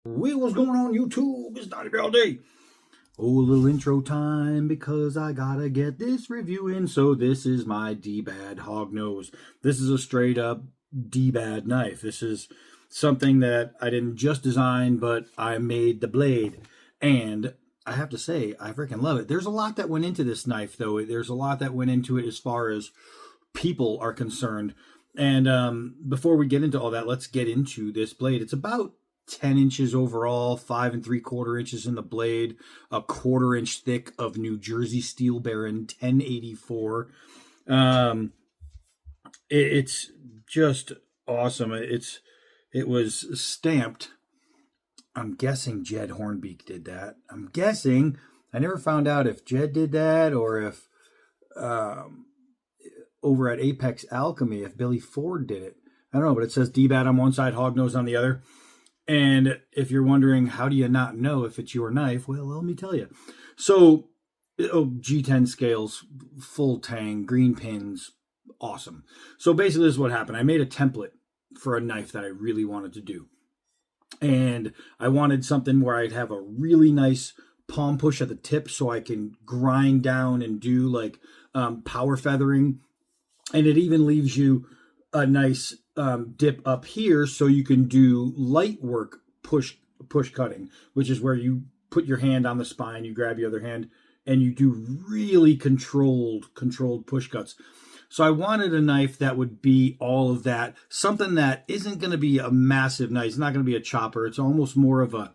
What's going on YouTube? It's Donnie all day. Oh, a little intro time because I gotta get this review in. So this is my dbad Hognose. This is a straight up dbad knife. This is something that I didn't just design, but I made the blade. And I have to say, I freaking love it. There's a lot that went into this knife, though. There's a lot that went into it as far as people are concerned. And before we get into all that, let's get into this blade. It's about 10 inches overall, 5 3/4 inches in the blade, a 1/4 inch thick of New Jersey Steel Baron 1084. It's just awesome. It was stamped. I'm guessing Jed Hornbeak did that. I'm guessing. I never found out if Jed did that or if over at Apex Alchemy, if Billy Ford did it. I don't know, but it says dbad on one side, Hognose on the other. And if you're wondering, how do you not know if it's your knife? Well, let me tell you. So, G10 scales, full tang, green pins, awesome. So basically this is what happened. I made a template for a knife that I really wanted to do. And I wanted something where I'd have a really nice palm push at the tip so I can grind down and do like power feathering. And it even leaves you a nice dip up here so you can do light work push cutting, which is where you put your hand on the spine, you grab your other hand, and you do really controlled push cuts. So I wanted a knife that would be all of that, something that isn't going to be a massive knife. It's not going to be a chopper. It's almost more of a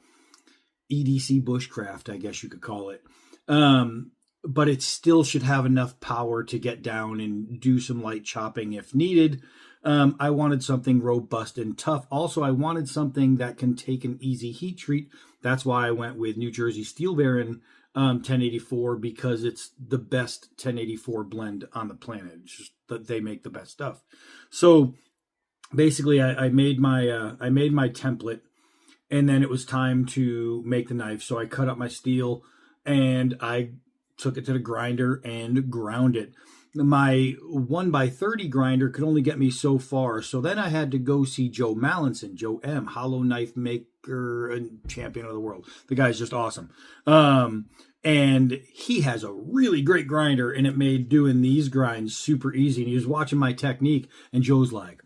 EDC bushcraft, I guess you could call it. But it still should have enough power to get down and do some light chopping if needed. I wanted something robust and tough. Also, I wanted something that can take an easy heat treat. That's why I went with New Jersey Steel Baron 1084, because it's the best 1084 blend on the planet. It's just that they make the best stuff. So basically, I made my template, and then it was time to make the knife. So I cut up my steel and I took it to the grinder and ground it. My 1x30 grinder could only get me so far. So then I had to go see Joe Mallinson, Joe M, hollow knife maker and champion of the world. The guy's just awesome. And he has a really great grinder, and it made doing these grinds super easy. And he was watching my technique, and Joe's like,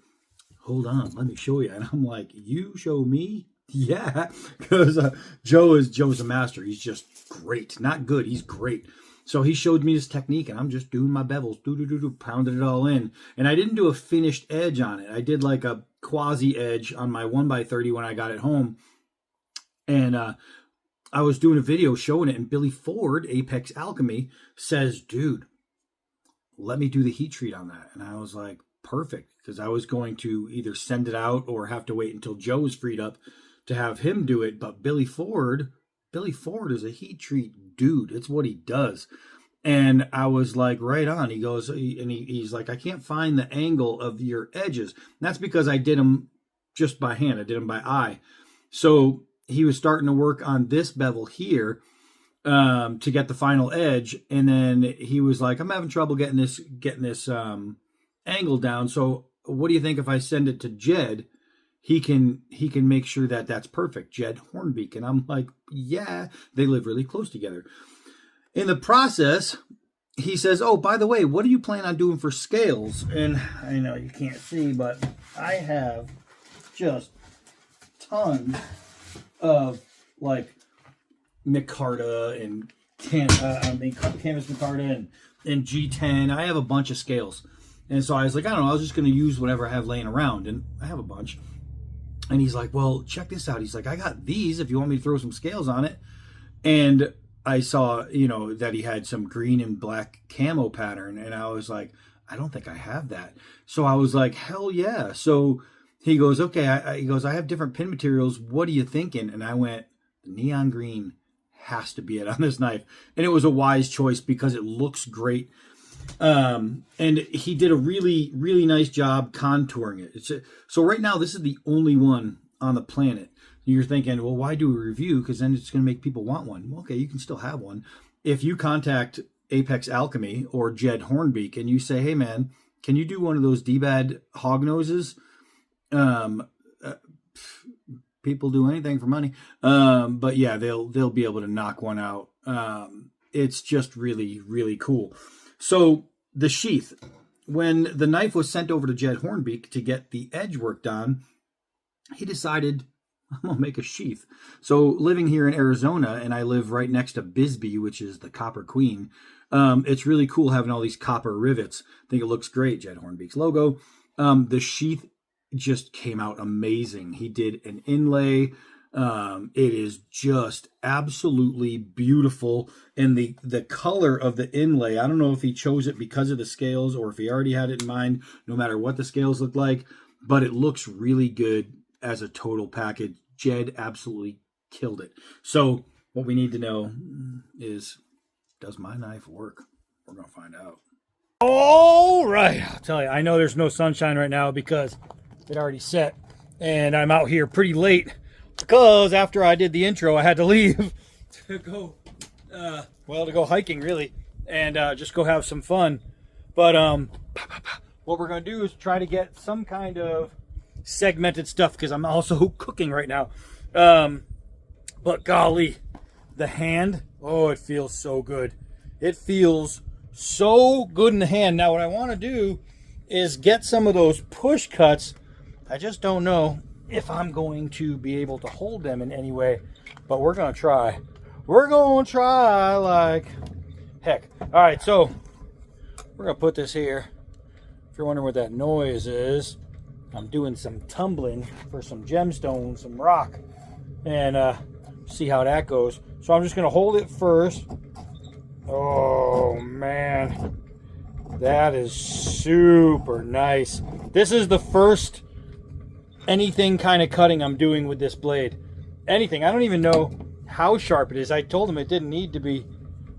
hold on, let me show you. And I'm like, you show me? Yeah, because Joe's a master. He's just great. Not good, he's great. So he showed me this technique, and I'm just doing my bevels, pounding it all in. And I didn't do a finished edge on it. I did like a quasi edge on my 1x30 when I got it home. And I was doing a video showing it, and Billy Ford, Apex Alchemy, says, dude, let me do the heat treat on that. And I was like, perfect, because I was going to either send it out or have to wait until Joe was freed up to have him do it. But Billy Ford is a heat treat dude. It's what he does. And I was like, right on. He goes, and he's like, I can't find the angle of your edges. And that's because I did them just by hand. I did them by eye. So he was starting to work on this bevel here to get the final edge. And then he was like, I'm having trouble getting this angle down. So what do you think if I send it to Jed? He can make sure that that's perfect. Jed Hornbeak. And I'm like, yeah, they live really close together. In the process, he says, oh, by the way, what do you plan on doing for scales? And I know you can't see, but I have just tons of like micarta and canvas micarta and G10. I have a bunch of scales. And so I was like, I don't know, I was just going to use whatever I have laying around. And I have a bunch. And he's like, well, check this out. He's like, I got these if you want me to throw some scales on it. And I saw, that he had some green and black camo pattern. And I was like, I don't think I have that. So I was like, hell yeah. So he goes, okay. He goes, I have different pin materials. What are you thinking? And I went, neon green has to be it on this knife. And it was a wise choice because it looks great. And he did a really, really nice job contouring it. So right now, this is the only one on the planet. You're thinking, well, why do a review? Because then it's going to make people want one. Well, okay, you can still have one. If you contact Apex Alchemy or Jed Hornbeak and you say, hey, man, can you do one of those dbad Hognoses? people do anything for money. But yeah, they'll be able to knock one out. It's just really, really cool. So the sheath, when the knife was sent over to Jed Hornbeak to get the edge worked on, he decided, I'm going to make a sheath. So living here in Arizona, and I live right next to Bisbee, which is the Copper Queen, it's really cool having all these copper rivets. I think it looks great, Jed Hornbeak's logo. The sheath just came out amazing. He did an inlay. It is just absolutely beautiful. And the color of the inlay, I don't know if he chose it because of the scales or if he already had it in mind, no matter what the scales look like, but it looks really good as a total package. Jed absolutely killed it. So what we need to know is, does my knife work? We're going to find out. All right. I'll tell you, I know there's no sunshine right now because it already set. And I'm out here pretty late because after I did the intro, I had to leave to go, to go hiking, really, and just go have some fun. But what we're going to do is try to get some kind of segmented stuff because I'm also cooking right now. But golly, the hand, oh, it feels so good. It feels so good in the hand. Now what I want to do is get some of those push cuts. I just don't know if I'm going to be able to hold them in any way, but we're going to try. We're going to try like heck. All right, so we're going to put this here. If you're wondering what that noise is, I'm doing some tumbling for some gemstones, some rock, and see how that goes. So I'm just going to hold it first. Oh, man. That is super nice. This is the first anything kind of cutting I'm doing with this blade. Anything. I don't even know how sharp it is. I told him it didn't need to be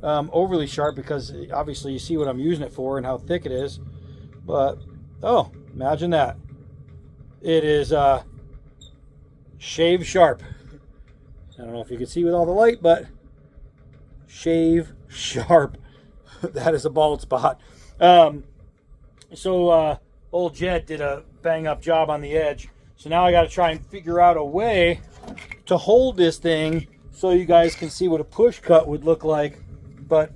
overly sharp because obviously you see what I'm using it for and how thick it is. But, oh, imagine that. It is shave sharp. I don't know if you can see with all the light, but shave sharp. That is a bald spot. Old Jed did a bang up job on the edge. So now I got to try and figure out a way to hold this thing so you guys can see what a push cut would look like, but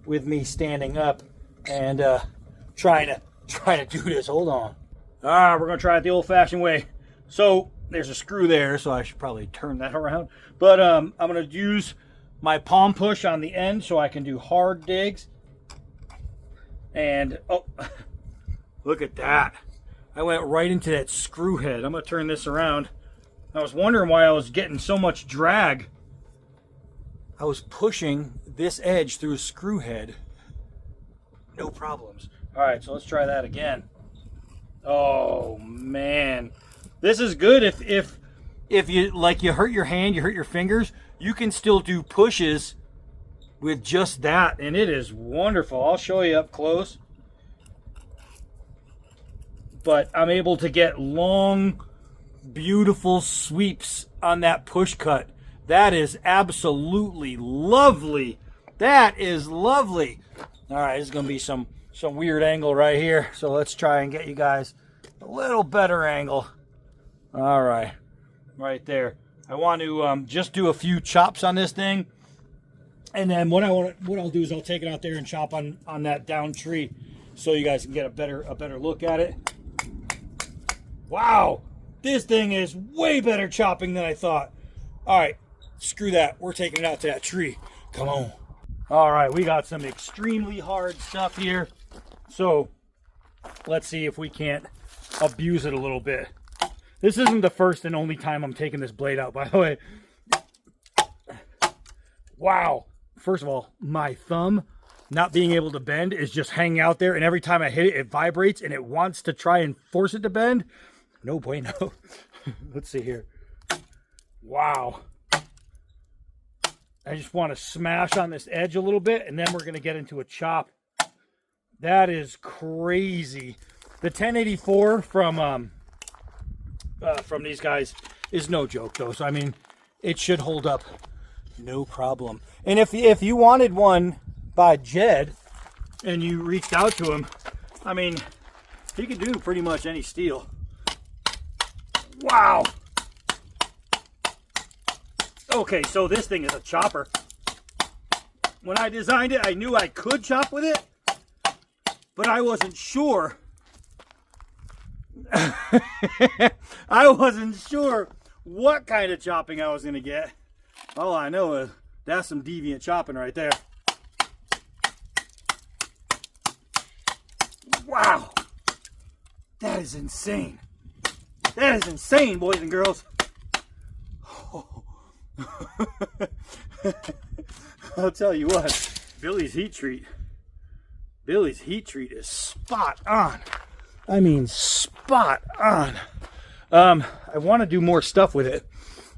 with me standing up and trying to do this. Hold on. We're going to try it the old-fashioned way. So there's a screw there, so I should probably turn that around. But I'm going to use my palm push on the end so I can do hard digs. And, oh, look at that. I went right into that screw head. I'm going to turn this around. I was wondering why I was getting so much drag. I was pushing this edge through a screw head. No problems. All right, so let's try that again. Oh, man. This is good if you hurt your hand, you hurt your fingers, you can still do pushes with just that, and it is wonderful. I'll show you up close. But I'm able to get long, beautiful sweeps on that push cut. That is absolutely lovely. That is lovely. All right, this is going to be some weird angle right here. So let's try and get you guys a little better angle. All right, right there. I want to just do a few chops on this thing. And then what I'll do is I'll take it out there and chop on that down tree so you guys can get a better look at it. Wow, this thing is way better chopping than I thought. All right, screw that. We're taking it out to that tree. Come on. All right, we got some extremely hard stuff here. So let's see if we can't abuse it a little bit. This isn't the first and only time I'm taking this blade out, by the way. Wow. First of all, my thumb not being able to bend is just hanging out there, and every time I hit it, it vibrates and it wants to try and force it to bend. No bueno. Let's see here. Wow. I just want to smash on this edge a little bit, and then we're going to get into a chop. That is crazy. The 1084 from these guys is no joke, though. So, I mean, it should hold up no problem. And if you wanted one by Jed and you reached out to him, I mean, he could do pretty much any steel. Wow. Okay, so this thing is a chopper. When I designed it, I knew I could chop with it, but I wasn't sure. I wasn't sure what kind of chopping I was going to get. All I know is that's some deviant chopping right there. Wow. That is insane. That is insane, boys and girls. Oh. I'll tell you what, Billy's heat treat is spot on. I mean, spot on. I want to do more stuff with it,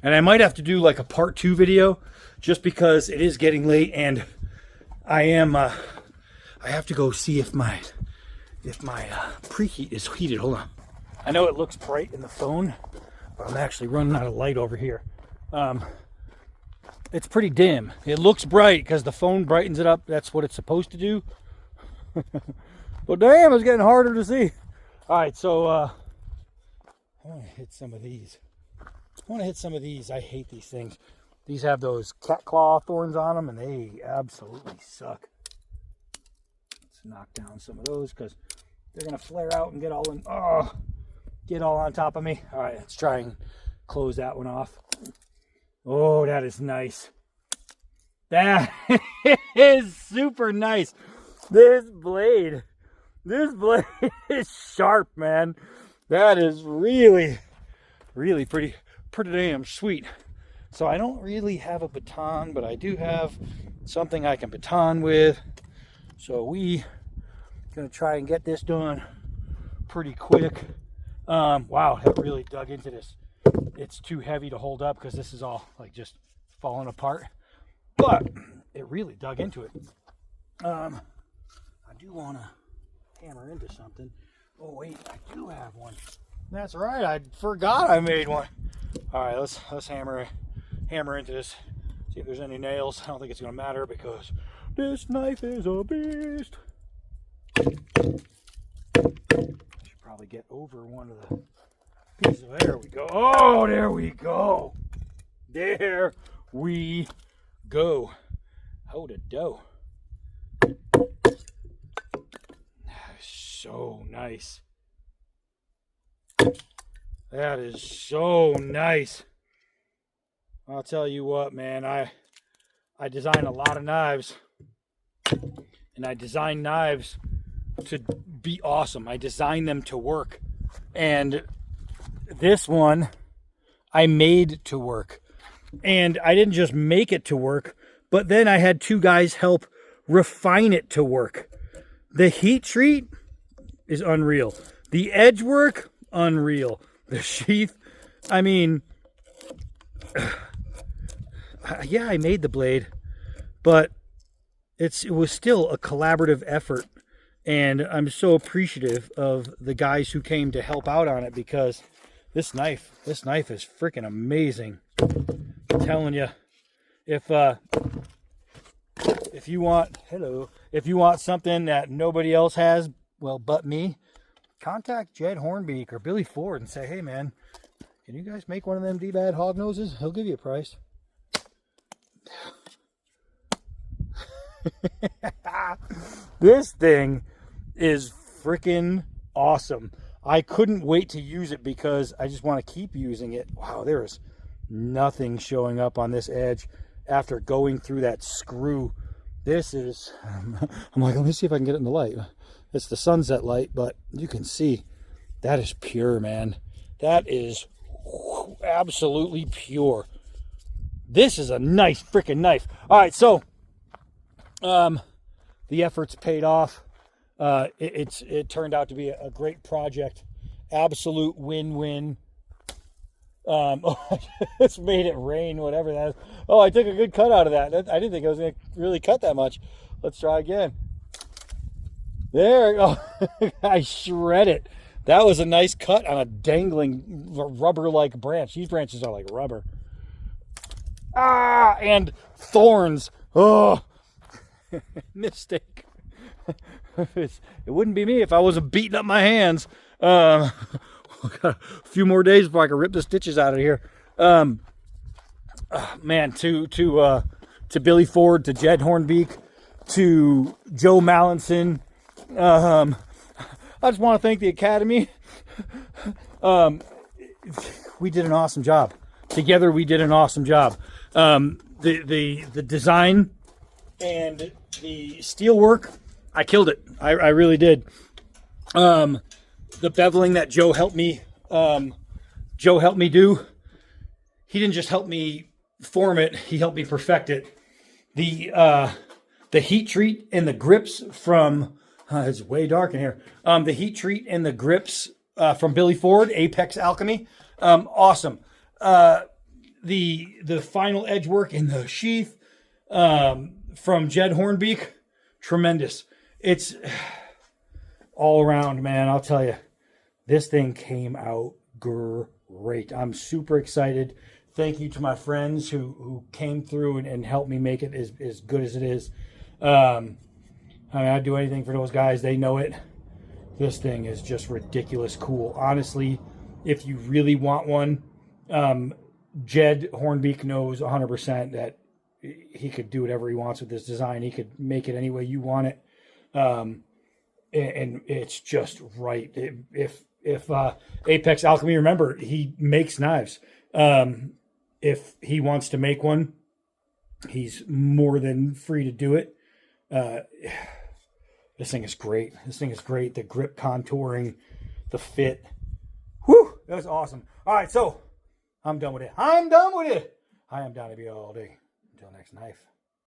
and I might have to do like a part 2 video, just because it is getting late, and I have to go see if my preheat is heated. Hold on. I know it looks bright in the phone, but I'm actually running out of light over here. It's pretty dim. It looks bright because the phone brightens it up. That's what it's supposed to do. But damn, it's getting harder to see. All right, so I want to hit some of these. I hate these things. These have those cat claw thorns on them, and they absolutely suck. Let's knock down some of those because they're gonna flare out and get all on top of me. All right, let's try and close that one off. Oh, that is nice. That is super nice. This blade is sharp, man. That is really pretty damn sweet. So I don't really have a baton, but I do have something I can baton with. So we gonna try and get this done pretty quick. Wow, that really dug into this. It's too heavy to hold up because this is all like just falling apart, but it really dug into it. I do want to hammer into something. Oh wait, I do have one. That's right, I forgot I made one. All right, let's hammer into this. See if there's any nails. I don't think it's gonna matter because this knife is a beast. Should probably get over one of the pieces. There we go. Oh, there we go. There we go. Hold it, dough. So nice. That is so nice. I'll tell you what, man, I design a lot of knives, and I design knives to be awesome. I design them to work, and this one I made to work. And I didn't just make it to work, but then I had 2 guys help refine it to work. The heat treat is unreal. The edge work, unreal. The sheath, I mean, yeah, I made the blade, but it was still a collaborative effort, and I'm so appreciative of the guys who came to help out on it, because this knife is freaking amazing. I'm telling you, if you want something that nobody else has, well, but me, contact Jed Hornbeak or Billy Ford and say, hey man, can you guys make one of them dbad Hognoses? He'll give you a price. This thing is freaking awesome. I couldn't wait to use it because I just want to keep using it. Wow, there is nothing showing up on this edge after going through that screw. This is, I'm like, let me see if I can get it in the light. It's the sunset light, but you can see that is pure, man. That is absolutely pure. This is a nice freaking knife. All right, so the effort's paid off. It turned out to be a great project. Absolute win-win. I just made it rain, whatever that is. Oh, I took a good cut out of that. I didn't think I was going to really cut that much. Let's try again. There we go. I shred it. That was a nice cut on a dangling rubber-like branch. These branches are like rubber. Ah, and thorns. Oh, mistake. It wouldn't be me if I wasn't beating up my hands. Got a few more days before I can rip the stitches out of here. man, to Billy Ford, to Jed Hornbeak, to Joe Mallinson. I just want to thank the Academy. We did an awesome job. Together, we did an awesome job. The design and the steel work, I killed it. I really did. The beveling that Joe helped me do. He didn't just help me form it; he helped me perfect it. The heat treat and the grips from it's way dark in here. The heat treat and the grips from Billy Ford, Apex Alchemy, awesome. The final edge work in the sheath from Jed Hornbeak, tremendous. It's all around, man. I'll tell you, this thing came out great. I'm super excited. Thank you to my friends who came through and helped me make it as good as it is. I mean, I'd do anything for those guys. They know it. This thing is just ridiculous cool. Honestly, if you really want one, Jed Hornbeak knows 100% that he could do whatever he wants with this design. He could make it any way you want it. And it's just right. If Apex Alchemy, remember, he makes knives. If he wants to make one, he's more than free to do it. This thing is great. This thing is great. The grip contouring, the fit. Whew, that was awesome. All right, so I'm done with it. I am done with it. I am down to be all day. Until next knife.